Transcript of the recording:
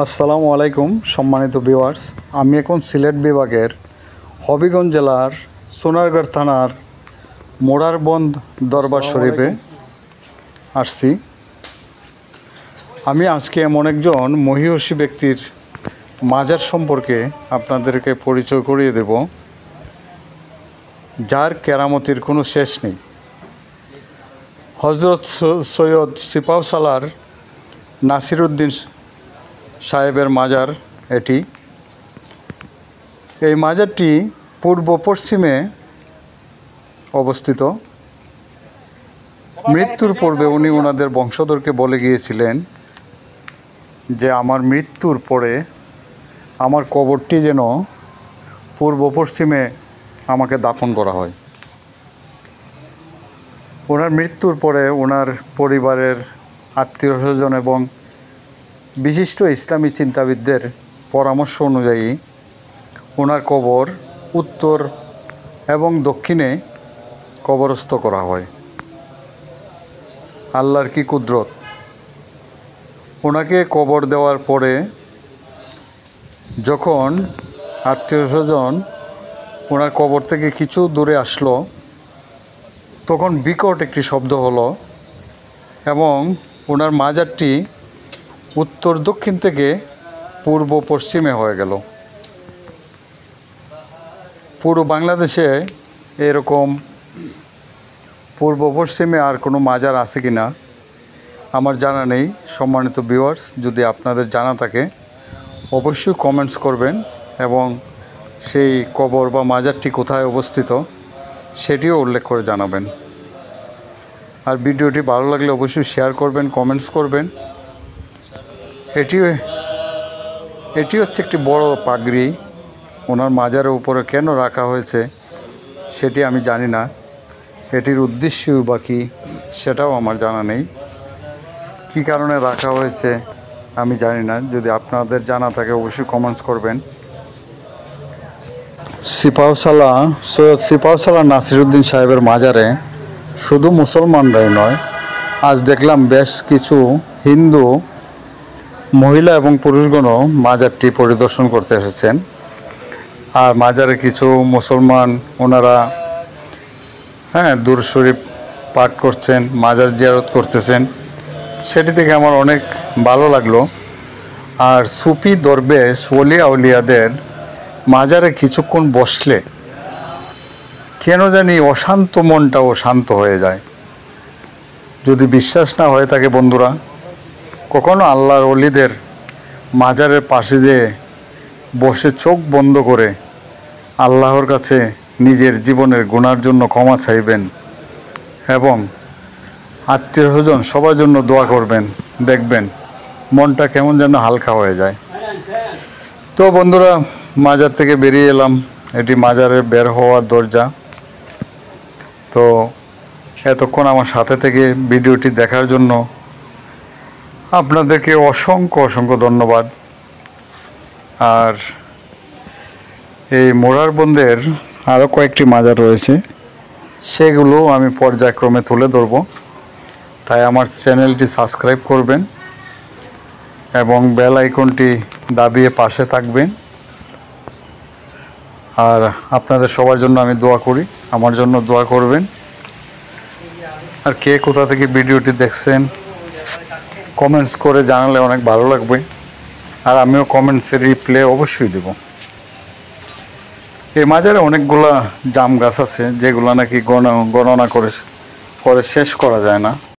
আসসালামু আলাইকুম সম্মানিত ভিউয়ার্স। আমি এখন সিলেট বিভাগের হবিগঞ্জ জেলার সোনারগাঁও থানার মোড়ারবন্দ দরবার শরীফে আসছি। আমি আজকে এমন একজন মহিয়সী ব্যক্তির মাজার সম্পর্কে আপনাদেরকে পরিচয় করিয়ে দেব, যার কেরামতির কোনো শেষ নেই। হজরত সৈয়দ সিপাহসালার নাসিরউদ্দিন সাহেবের মাজার এটি। এই মাজারটি পূর্ব পশ্চিমে অবস্থিত। মৃত্যুর পূর্বে উনি ওনাদের বংশধরকে বলে গিয়েছিলেন যে আমার মৃত্যুর পরে আমার কবরটি যেন পূর্ব পশ্চিমে আমাকে দাফন করা হয়। ওনার মৃত্যুর পরে ওনার পরিবারের আত্মীয় স্বজন এবং বিশিষ্ট ইসলামী চিন্তাবিদদের পরামর্শ অনুযায়ী ওনার কবর উত্তর এবং দক্ষিণে কবরস্থ করা হয়। আল্লাহর কি কুদরত! ওনাকে কবর দেওয়ার পরে যখন আত্মীয় স্বজন ওনার কবর থেকে কিছু দূরে আসলো, তখন বিকট একটি শব্দ হলো এবং ওনার মাজারটি উত্তর দক্ষিণ থেকে পূর্ব পশ্চিমে হয়ে গেল। পুরো বাংলাদেশে এরকম পূর্ব পশ্চিমে আর কোনো মাজার আছে কি না আমার জানা নেই। সম্মানিত ভিউয়ার্স, যদি আপনাদের জানা থাকে অবশ্যই কমেন্টস করবেন এবং সেই কবর বা মাজারটি কোথায় অবস্থিত সেটিও উল্লেখ করে জানাবেন। আর ভিডিওটি ভালো লাগলে অবশ্যই শেয়ার করবেন, কমেন্টস করবেন। এটি হচ্ছে একটি বড় পাগড়ি। ওনার মাজারের উপরে কেন রাখা হয়েছে সেটি আমি জানি না। এটির উদ্দেশ্য বা কী সেটাও আমার জানা নেই। কী কারণে রাখা হয়েছে আমি জানি না। যদি আপনাদের জানা থাকে অবশ্যই কমেন্টস করবেন। সৈয়দ সিপাহসালার নাসিরউদ্দিন সাহেবের মাজারে শুধু মুসলমানরাই নয়, আজ দেখলাম বেশ কিছু হিন্দু মহিলা এবং পুরুষগণও মাজারটি পরিদর্শন করতে এসেছেন। আর মাজারে কিছু মুসলমান ওনারা দুরূদ শরীফ পাঠ করছেন, মাজার জিয়ারত করতেছেন। সেটি থেকে আমার অনেক ভালো লাগলো। আর সুফি দরবেশ ওলিয়া উলিয়াদের মাজারে কিছুক্ষণ বসলে কেন জানি অশান্ত মনটাও শান্ত হয়ে যায়। যদি বিশ্বাস না হয়ে থাকে বন্ধুরা, কখনো আল্লাহর ওলিদের মাজারের পাশে যে বসে চোখ বন্ধ করে আল্লাহর কাছে নিজের জীবনের গুনার জন্য ক্ষমা চাইবেন এবং আত্মীয় স্বজন সবার জন্য দোয়া করবেন, দেখবেন মনটা কেমন যেন হালকা হয়ে যায়। তো বন্ধুরা, মাজার থেকে বেরিয়ে এলাম। এটি মাজারের বের হওয়ার দরজা। তো এতক্ষণ আমার সাথে থেকে ভিডিওটি দেখার জন্য আপনাদেরকে অসংখ্য অসংখ্য ধন্যবাদ। আর এই মোড়ারবন্দের আরও কয়েকটি মাজার রয়েছে, সেগুলো আমি পর্যায়ক্রমে তুলে ধরব। তাই আমার চ্যানেলটি সাবস্ক্রাইব করবেন এবং বেল আইকনটি দাবিয়ে পাশে থাকবেন। আর আপনাদের সবার জন্য আমি দোয়া করি, আমার জন্য দোয়া করবেন। আর কে কোথা থেকে ভিডিওটি দেখছেন কমেন্টস করে জানালে অনেক ভালো লাগবে। আর আমিও কমেন্টসের রিপ্লাই অবশ্যই দেব। এই মাজারে অনেকগুলা জাম গাছ আছে, যেগুলো নাকি গণনা করে শেষ করা যায় না।